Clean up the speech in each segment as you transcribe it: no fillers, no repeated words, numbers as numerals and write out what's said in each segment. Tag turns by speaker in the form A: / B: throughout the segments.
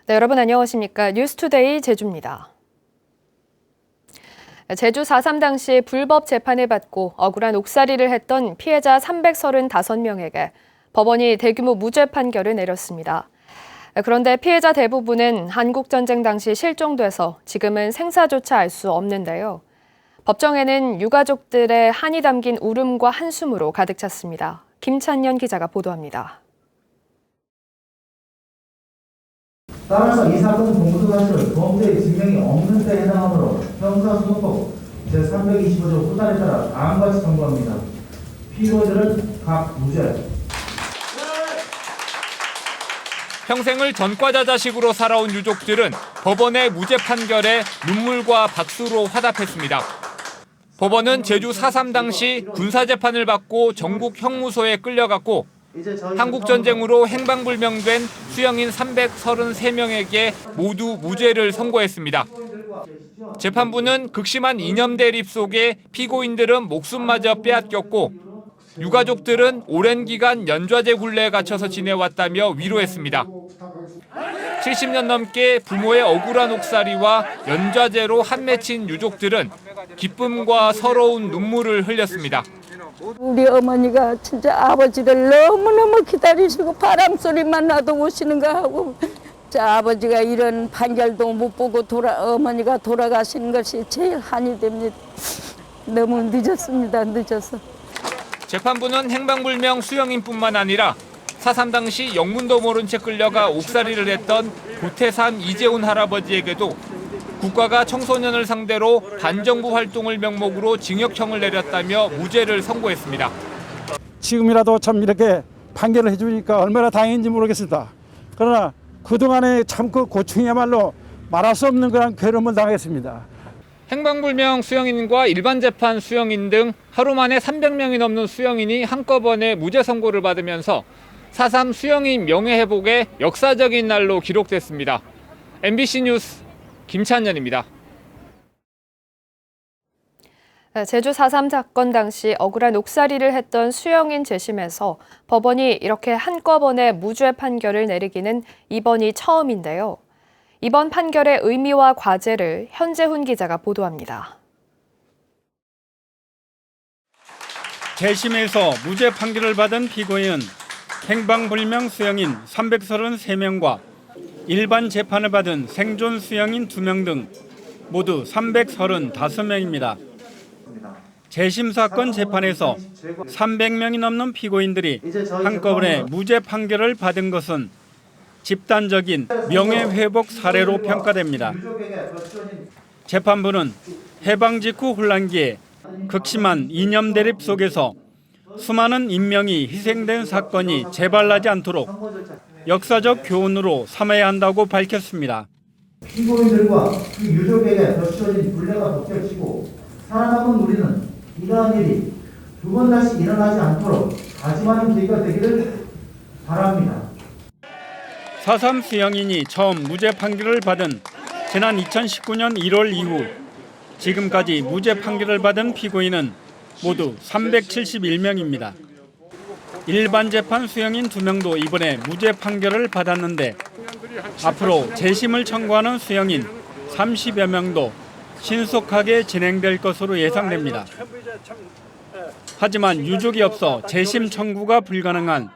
A: 네, 여러분 안녕하십니까? 뉴스투데이 제주입니다. 제주 4.3 당시 불법 재판을 받고 억울한 옥살이를 했던 피해자 335명에게 법원이 대규모 무죄 판결을 내렸습니다. 그런데 피해자 대부분은 한국전쟁 당시 실종돼서 지금은 생사조차 알 수 없는데요. 법정에는 유가족들의 한이 담긴 울음과 한숨으로 가득 찼습니다. 김찬년 기자가 보도합니다.
B: 따라서 이 사건 공소 사실은 범죄의 증명이 없는 데 해당하므로 형사소송법 제325조 후단에 따라 다음과 같이 선고합니다. 피고들은 각 무죄.
C: 평생을 전과자자식으로 살아온 유족들은 법원의 무죄 판결에 눈물과 박수로 화답했습니다. 법원은 제주 4.3 당시 군사재판을 받고 전국 형무소에 끌려갔고 한국전쟁으로 행방불명된 수형인 333명에게 모두 무죄를 선고했습니다. 재판부는 극심한 이념 대립 속에 피고인들은 목숨마저 빼앗겼고 유가족들은 오랜 기간 연좌제 굴레에 갇혀서 지내왔다며 위로했습니다. 70년 넘게 부모의 억울한 옥살이와 연좌제로 한 맺힌 유족들은 기쁨과 서러운 눈물을 흘렸습니다.
D: 우리 어머니가 진짜 아버지를 너무너무 기다리시고 바람소리만 나도 오시는가 하고 아버지가 이런 판결도 못 보고 어머니가 돌아가시는 것이 제일 한이 됩니다. 너무 늦었습니다. 늦어서.
C: 재판부는 행방불명 수형인뿐만 아니라 4.3 당시 영문도 모른 채 끌려가 옥살이를 했던 고태산 이재훈 할아버지에게도 국가가 청소년을 상대로 반정부 활동을 명목으로 징역형을 내렸다며 무죄를 선고했습니다.
E: 지금이라도 참 이렇게 판결을 해주니까 얼마나 다행인지 모르겠습니다. 그러나 그동안에 참 그 고충이야말로 말할 수 없는 그런 괴로움을 당했습니다.
C: 행방불명 수형인과 일반 재판 수형인 등 하루 만에 300명이 넘는 수형인이 한꺼번에 무죄 선고를 받으면서 4.3 수형인 명예회복의 역사적인 날로 기록됐습니다. MBC 뉴스 김찬년입니다.
A: 제주 4.3 사건 당시 억울한 옥살이를 했던 수형인 재심에서 법원이 이렇게 한꺼번에 무죄 판결을 내리기는 이번이 처음인데요. 이번 판결의 의미와 과제를 현재훈 기자가 보도합니다.
F: 재심에서 무죄 판결을 받은 피고인은 행방불명 수형인 333명과 일반 재판을 받은 생존 수형인 2명 등 모두 335명입니다. 재심 사건 재판에서 300명이 넘는 피고인들이 한꺼번에 무죄 판결을 받은 것은 집단적인 명예회복 사례로 평가됩니다. 재판부는 해방 직후 혼란기에 극심한 이념 대립 속에서 수많은 인명이 희생된 사건이 재발하지 않도록 역사적 교훈으로 삼아야 한다고 밝혔습니다.
B: 피고인들과 그 유족에게 덧씌워진 불례가 벗겨지고 살아남은 우리는 이러한 일이 두 번 다시 일어나지 않도록 다짐하는 계기가 되기를 바랍니다.
F: 4.3 수형인이 처음 무죄 판결을 받은 지난 2019년 1월 이후 지금까지 무죄 판결을 받은 피고인은 모두 371명입니다. 일반 재판 수형인 2명도 이번에 무죄 판결을 받았는데 앞으로 재심을 청구하는 수형인 30여 명도 신속하게 진행될 것으로 예상됩니다. 하지만 유족이 없어 재심 청구가 불가능한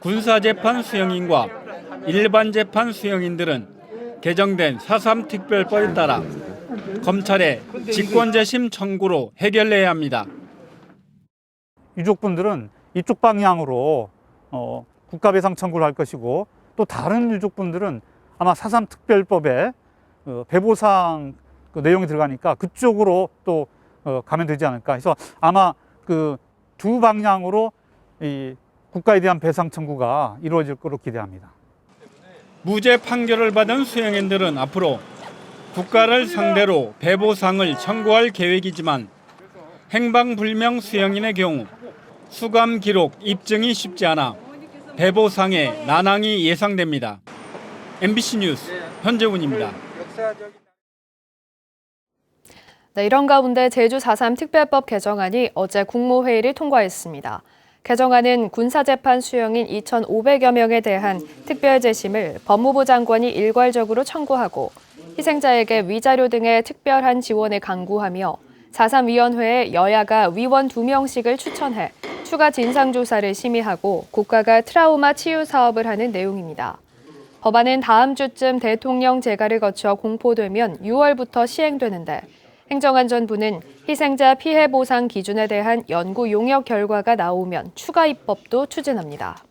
F: 군사재판 수형인과 일반 재판 수형인들은 개정된 4.3 특별법에 따라 검찰의 직권재심 청구로 해결해야 합니다.
E: 유족분들은 이쪽 방향으로 국가배상 청구를 할 것이고 또 다른 유족분들은 아마 4.3 특별법에 배보상 그 내용이 들어가니까 그쪽으로 또 가면 되지 않을까 해서 아마 그 두 방향으로 이 국가에 대한 배상 청구가 이루어질 것으로 기대합니다.
F: 무죄 판결을 받은 수형인들은 앞으로 국가를 상대로 배보상을 청구할 계획이지만 행방불명 수형인의 경우 수감 기록 입증이 쉽지 않아 배보상의 난항이 예상됩니다. MBC 뉴스 현재훈입니다.
A: 네, 이런 가운데 제주 4.3 특별법 개정안이 어제 국무회의를 통과했습니다. 개정안은 군사재판 수용인 2,500여 명에 대한 특별재심을 법무부 장관이 일괄적으로 청구하고 희생자에게 위자료 등의 특별한 지원을 강구하며 4.3위원회에 여야가 위원 2명씩을 추천해 추가 진상조사를 심의하고 국가가 트라우마 치유 사업을 하는 내용입니다. 법안은 다음 주쯤 대통령 재가를 거쳐 공포되면 6월부터 시행되는데 행정안전부는 희생자 피해 보상 기준에 대한 연구 용역 결과가 나오면 추가 입법도 추진합니다.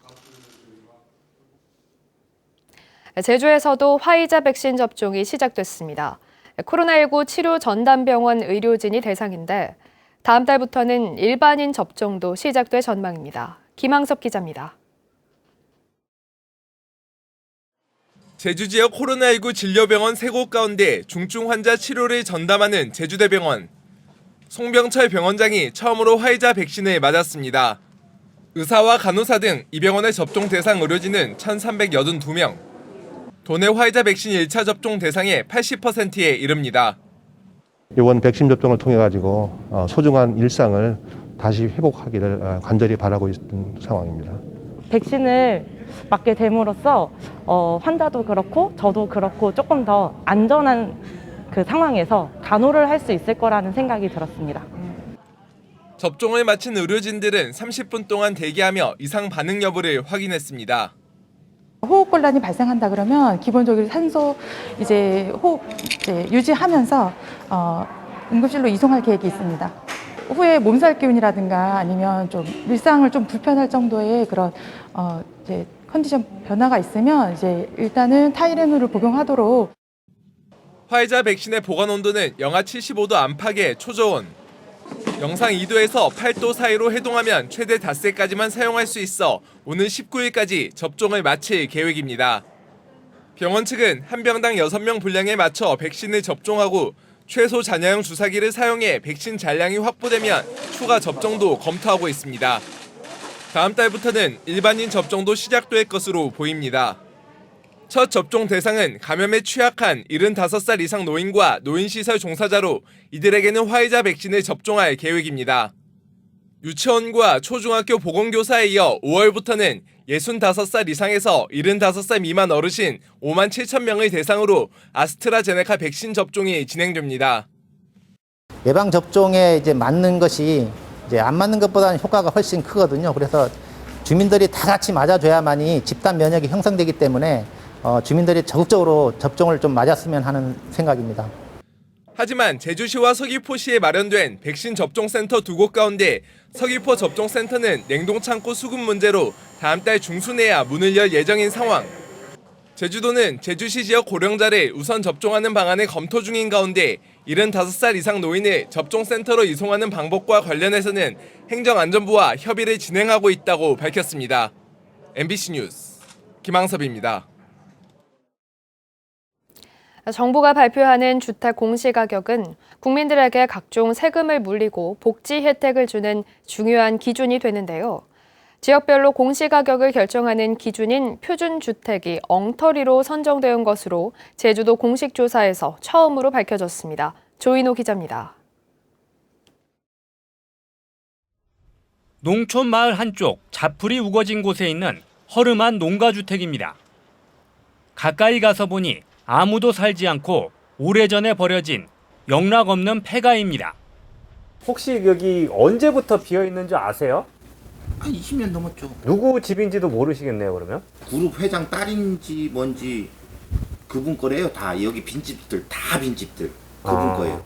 A: 제주에서도 화이자 백신 접종이 시작됐습니다. 코로나19 치료 전담병원 의료진이 대상인데 다음 달부터는 일반인 접종도 시작될 전망입니다. 김항섭 기자입니다.
G: 제주 지역 코로나19 진료병원 3곳 가운데 중증 환자 치료를 전담하는 제주대병원. 송병철 병원장이 처음으로 화이자 백신을 맞았습니다. 의사와 간호사 등 이 병원의 접종 대상 의료진은 1,382명. 도내 화이자 백신 1차 접종 대상의 80%에 이릅니다.
H: 이번 백신 접종을 통해 가지고 소중한 일상을 다시 회복하기를 간절히 바라고 있는 상황입니다.
I: 백신을 맞게 됨으로써 환자도 그렇고 저도 그렇고 조금 더 안전한 그 상황에서 간호를 할 수 있을 거라는 생각이 들었습니다.
G: 접종을 마친 의료진들은 30분 동안 대기하며 이상 반응 여부를 확인했습니다.
J: 호흡곤란이 발생한다 그러면 기본적으로 산소 호흡 유지하면서 응급실로 이송할 계획이 있습니다. 후에 몸살 기운이라든가 아니면 좀 일상을 좀 불편할 정도의 그런 컨디션 변화가 있으면 일단은 타이레놀을 복용하도록.
G: 화이자 백신의 보관 온도는 영하 75도 안팎의 초저온, 영상 2도에서 8도 사이로 해동하면 최대 닷새까지만 사용할 수 있어 오는 19일까지 접종을 마칠 계획입니다. 병원 측은 한 병당 6명 분량에 맞춰 백신을 접종하고 최소 잔여형 주사기를 사용해 백신 잔량이 확보되면 추가 접종도 검토하고 있습니다. 다음 달부터는 일반인 접종도 시작될 것으로 보입니다. 첫 접종 대상은 감염에 취약한 75살 이상 노인과 노인시설 종사자로 이들에게는 화이자 백신을 접종할 계획입니다. 유치원과 초중학교 보건교사에 이어 5월부터는 65살 이상에서 75살 미만 어르신 5만 7천 명을 대상으로 아스트라제네카 백신 접종이 진행됩니다.
K: 예방접종에 맞는 것이 안 맞는 것보다는 효과가 훨씬 크거든요. 그래서 주민들이 다 같이 맞아줘야만이 집단 면역이 형성되기 때문에 주민들이 적극적으로 접종을 좀 맞았으면 하는 생각입니다.
G: 하지만 제주시와 서귀포시에 마련된 백신 접종센터 2곳 가운데 서귀포 접종센터는 냉동창고 수급 문제로 다음 달 중순에야 문을 열 예정인 상황. 제주도는 제주시 지역 고령자를 우선 접종하는 방안을 검토 중인 가운데 75살 이상 노인을 접종센터로 이송하는 방법과 관련해서는 행정안전부와 협의를 진행하고 있다고 밝혔습니다. MBC 뉴스 김항섭입니다.
A: 정부가 발표하는 주택 공시가격은 국민들에게 각종 세금을 물리고 복지 혜택을 주는 중요한 기준이 되는데요. 지역별로 공시가격을 결정하는 기준인 표준주택이 엉터리로 선정된 것으로 제주도 공식조사에서 처음으로 밝혀졌습니다. 조인호 기자입니다.
F: 농촌 마을 한쪽 자풀이 우거진 곳에 있는 허름한 농가주택입니다. 가까이 가서 보니 아무도 살지 않고 오래전에 버려진 영락 없는 폐가입니다.
L: 혹시 여기 언제부터 비어 있는 줄 아세요?
M: 한 20년 넘었죠.
L: 누구 집인지도 모르시겠네요, 그러면?
M: 그룹 회장 딸인지 뭔지 그분 거래요. 다 여기 빈집들, 다 빈집들 그분 거예요.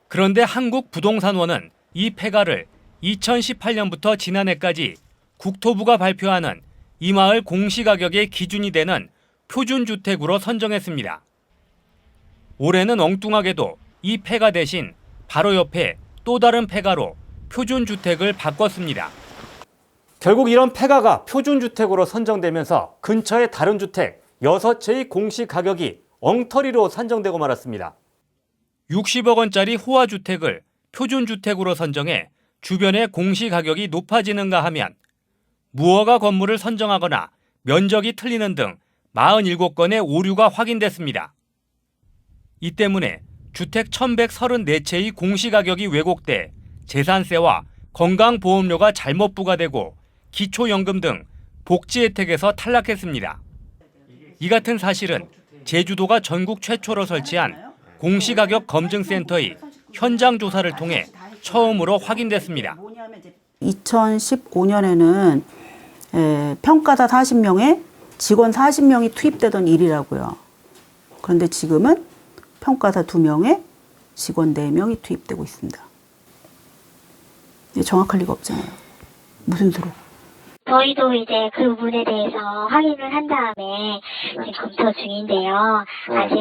F: 그런데 한국부동산원은 이 폐가를 2018년부터 지난해까지 국토부가 발표하는 이 마을 공시가격의 기준이 되는 표준주택으로 선정했습니다. 올해는 엉뚱하게도 이 폐가 대신 바로 옆에 또 다른 폐가로 표준주택을 바꿨습니다.
L: 결국 이런 폐가가 표준주택으로 선정되면서 근처의 다른 주택 6채의 공시가격이 엉터리로 산정되고 말았습니다.
F: 60억 원짜리 호화주택을 표준주택으로 선정해 주변의 공시가격이 높아지는가 하면 무허가 건물을 선정하거나 면적이 틀리는 등 47건의 오류가 확인됐습니다. 이 때문에 주택 1,134채의 공시가격이 왜곡돼 재산세와 건강보험료가 잘못 부과되고 기초연금 등 복지 혜택에서 탈락했습니다. 이 같은 사실은 제주도가 전국 최초로 설치한 공시가격 검증센터의 현장 조사를 통해 처음으로 확인됐습니다.
N: 2015년에는 평가사 40명에 직원 40명이 투입되던 일이라고요. 그런데 지금은 평가사 2명에 직원 4명이 투입되고 있습니다. 정확할 리가 없잖아요. 무슨 수로?
O: 저희도 이제 그 부분에 대해서 확인을 한 다음에 지금 검토 중인데요. 아직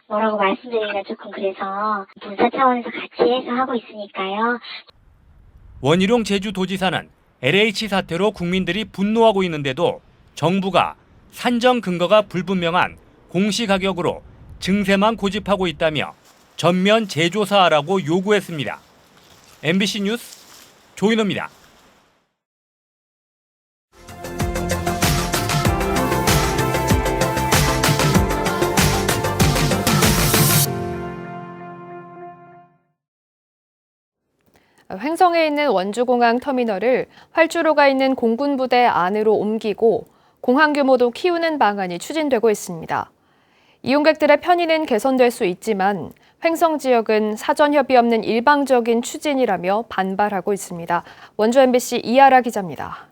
O: 뭐라고 말씀드리기가 조금 그래서 분사 차원에서 같이 해서 하고 있으니까요.
F: 원희룡 제주도지사는 LH 사태로 국민들이 분노하고 있는데도 정부가 산정 근거가 불분명한 공시가격으로 증세만 고집하고 있다며 전면 재조사하라고 요구했습니다. MBC 뉴스 조인호입니다.
A: 횡성에 있는 원주공항 터미널을 활주로가 있는 공군부대 안으로 옮기고 공항 규모도 키우는 방안이 추진되고 있습니다. 이용객들의 편의는 개선될 수 있지만 횡성 지역은 사전 협의 없는 일방적인 추진이라며 반발하고 있습니다. 원주 MBC 이하라 기자입니다.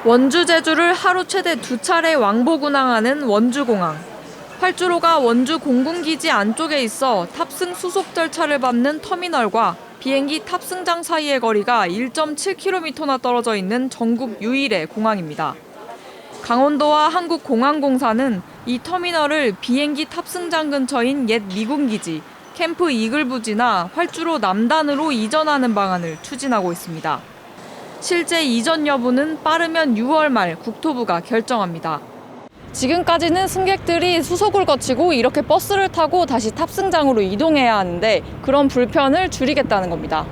P: 원주 제주를 하루 최대 2차례 왕복 운항하는 원주공항. 활주로가 원주 공군기지 안쪽에 있어 탑승 수속 절차를 밟는 터미널과 비행기 탑승장 사이의 거리가 1.7km나 떨어져 있는 전국 유일의 공항입니다. 강원도와 한국공항공사는 이 터미널을 비행기 탑승장 근처인 옛 미군기지, 캠프 이글부지나 활주로 남단으로 이전하는 방안을 추진하고 있습니다. 실제 이전 여부는 빠르면 6월 말 국토부가 결정합니다.
Q: 지금까지는 승객들이 수속을 거치고 이렇게 버스를 타고 다시 탑승장으로 이동해야 하는데 그런 불편을 줄이겠다는 겁니다.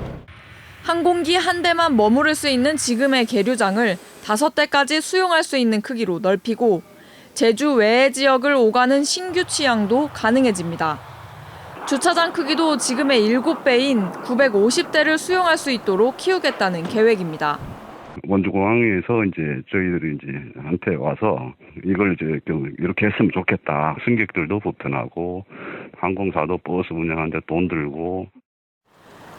P: 항공기 한 대만 머무를 수 있는 지금의 계류장을 5대까지 수용할 수 있는 크기로 넓히고 제주 외의 지역을 오가는 신규 취항도 가능해집니다. 주차장 크기도 지금의 7배인 950대를 수용할 수 있도록 키우겠다는 계획입니다.
R: 원주공항에서 이제 저희들이 이제 한테 와서 이걸 이제 이렇게 했으면 좋겠다. 승객들도 불편하고 항공사도 버스 운영하는데 돈 들고.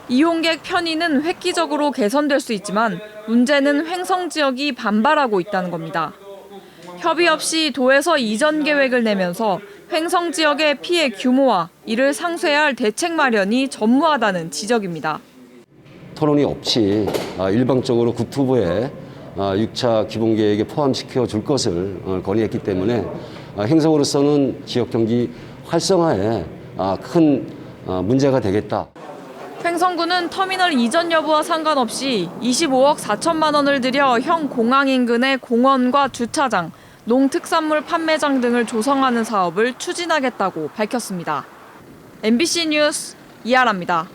P: 이용객 편의는 획기적으로 개선될 수 있지만 문제는 횡성 지역이 반발하고 있다는 겁니다. 협의 없이 도에서 이전 계획을 내면서 횡성 지역의 피해 규모와 이를 상쇄할 대책 마련이 전무하다는 지적입니다.
S: 토론이 없이 일방적으로 국토부에 6차 기본계획에 포함시켜 줄 것을 건의했기 때문에 횡성으로서는 지역 경기 활성화에 큰 문제가 되겠다.
P: 횡성구는 터미널 이전 여부와 상관없이 25억 4천만 원을 들여 형 공항 인근의 공원과 주차장, 농특산물 판매장 등을 조성하는 사업을 추진하겠다고 밝혔습니다. MBC 뉴스 이하라입니다.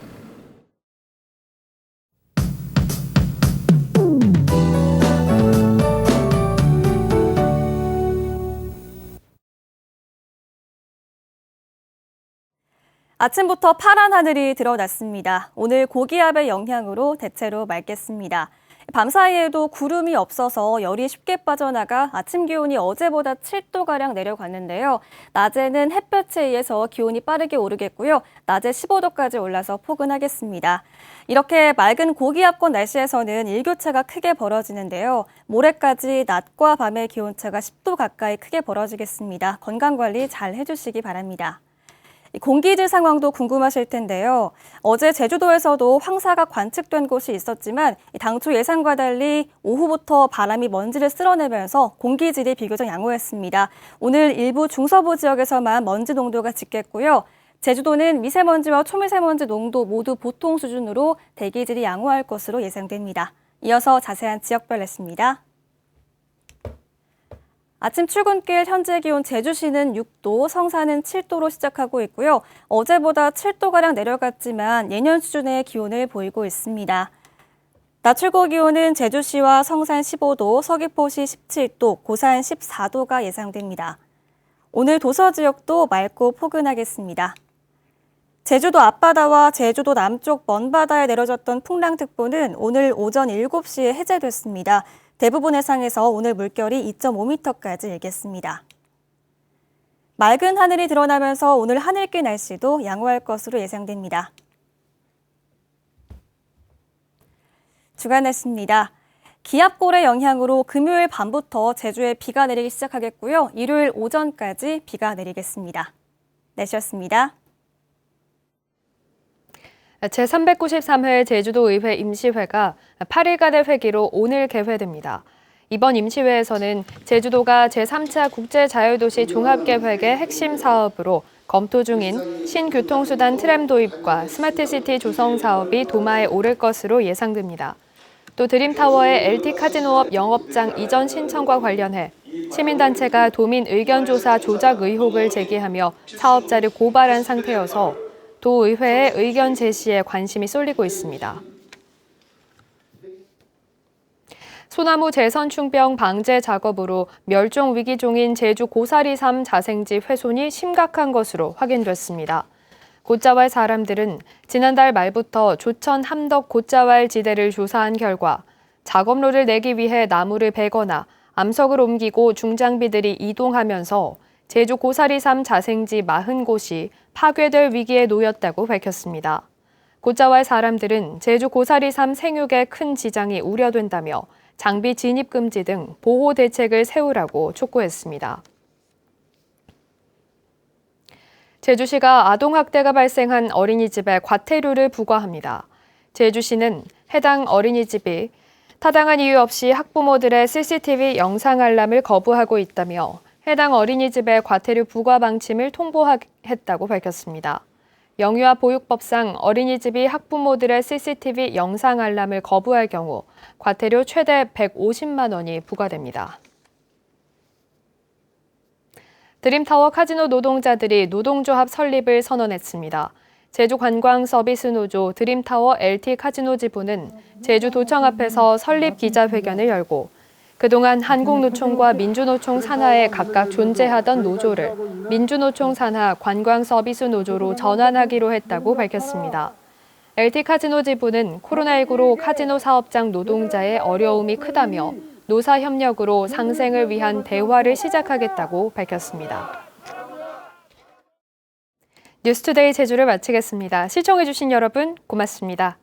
T: 아침부터 파란 하늘이 드러났습니다. 오늘 고기압의 영향으로 대체로 맑겠습니다. 밤사이에도 구름이 없어서 열이 쉽게 빠져나가 아침 기온이 어제보다 7도가량 내려갔는데요. 낮에는 햇볕에 의해서 기온이 빠르게 오르겠고요. 낮에 15도까지 올라서 포근하겠습니다. 이렇게 맑은 고기압권 날씨에서는 일교차가 크게 벌어지는데요. 모레까지 낮과 밤의 기온차가 10도 가까이 크게 벌어지겠습니다. 건강관리 잘 해주시기 바랍니다. 공기질 상황도 궁금하실 텐데요. 어제 제주도에서도 황사가 관측된 곳이 있었지만 당초 예상과 달리 오후부터 바람이 먼지를 쓸어내면서 공기질이 비교적 양호했습니다. 오늘 일부 중서부 지역에서만 먼지 농도가 짙겠고요. 제주도는 미세먼지와 초미세먼지 농도 모두 보통 수준으로 대기질이 양호할 것으로 예상됩니다. 이어서 자세한 지역별 날씨입니다. 아침 출근길 현재 기온 제주시는 6도, 성산은 7도로 시작하고 있고요. 어제보다 7도가량 내려갔지만 예년 수준의 기온을 보이고 있습니다. 낮 최고 기온은 제주시와 성산 15도, 서귀포시 17도, 고산 14도가 예상됩니다. 오늘 도서 지역도 맑고 포근하겠습니다. 제주도 앞바다와 제주도 남쪽 먼바다에 내려졌던 풍랑특보는 오늘 오전 7시에 해제됐습니다. 대부분 해상에서 오늘 물결이 2.5m까지 일겠습니다. 맑은 하늘이 드러나면서 오늘 하늘길 날씨도 양호할 것으로 예상됩니다. 주간 날씨입니다. 기압골의 영향으로 금요일 밤부터 제주에 비가 내리기 시작하겠고요. 일요일 오전까지 비가 내리겠습니다. 날씨였습니다.
A: 제393회 제주도의회 임시회가 8일간의 회기로 오늘 개회됩니다. 이번 임시회에서는 제주도가 제3차 국제자유도시 종합계획의 핵심 사업으로 검토 중인 신교통수단 트램 도입과 스마트시티 조성 사업이 도마에 오를 것으로 예상됩니다. 또 드림타워의 LT카지노업 영업장 이전 신청과 관련해 시민단체가 도민 의견조사 조작 의혹을 제기하며 사업자를 고발한 상태여서 도의회의 의견 제시에 관심이 쏠리고 있습니다. 소나무 재선충병 방제 작업으로 멸종 위기종인 제주 고사리삼 자생지 훼손이 심각한 것으로 확인됐습니다. 곶자왈 사람들은 지난달 말부터 조천 함덕 곶자왈 지대를 조사한 결과 작업로를 내기 위해 나무를 베거나 암석을 옮기고 중장비들이 이동하면서 제주 고사리삼 자생지 40곳이 파괴될 위기에 놓였다고 밝혔습니다. 곶자왈 사람들은 제주 고사리삼 생육에 큰 지장이 우려된다며 장비 진입 금지 등 보호 대책을 세우라고 촉구했습니다. 제주시가 아동학대가 발생한 어린이집에 과태료를 부과합니다. 제주시는 해당 어린이집이 타당한 이유 없이 학부모들의 CCTV 영상 알람을 거부하고 있다며 해당 어린이집의 과태료 부과 방침을 통보했다고 밝혔습니다. 영유아 보육법상 어린이집이 학부모들의 CCTV 영상 알람을 거부할 경우 과태료 최대 150만 원이 부과됩니다. 드림타워 카지노 노동자들이 노동조합 설립을 선언했습니다. 제주관광서비스노조 드림타워 LT 카지노 지부는 제주도청 앞에서 설립 기자회견을 열고 그동안 한국노총과 민주노총 산하에 각각 존재하던 노조를 민주노총 산하 관광서비스노조로 전환하기로 했다고 밝혔습니다. LT 카지노 지부는 코로나19로 카지노 사업장 노동자의 어려움이 크다며 노사 협력으로 상생을 위한 대화를 시작하겠다고 밝혔습니다. 뉴스투데이 제주를 마치겠습니다. 시청해주신 여러분 고맙습니다.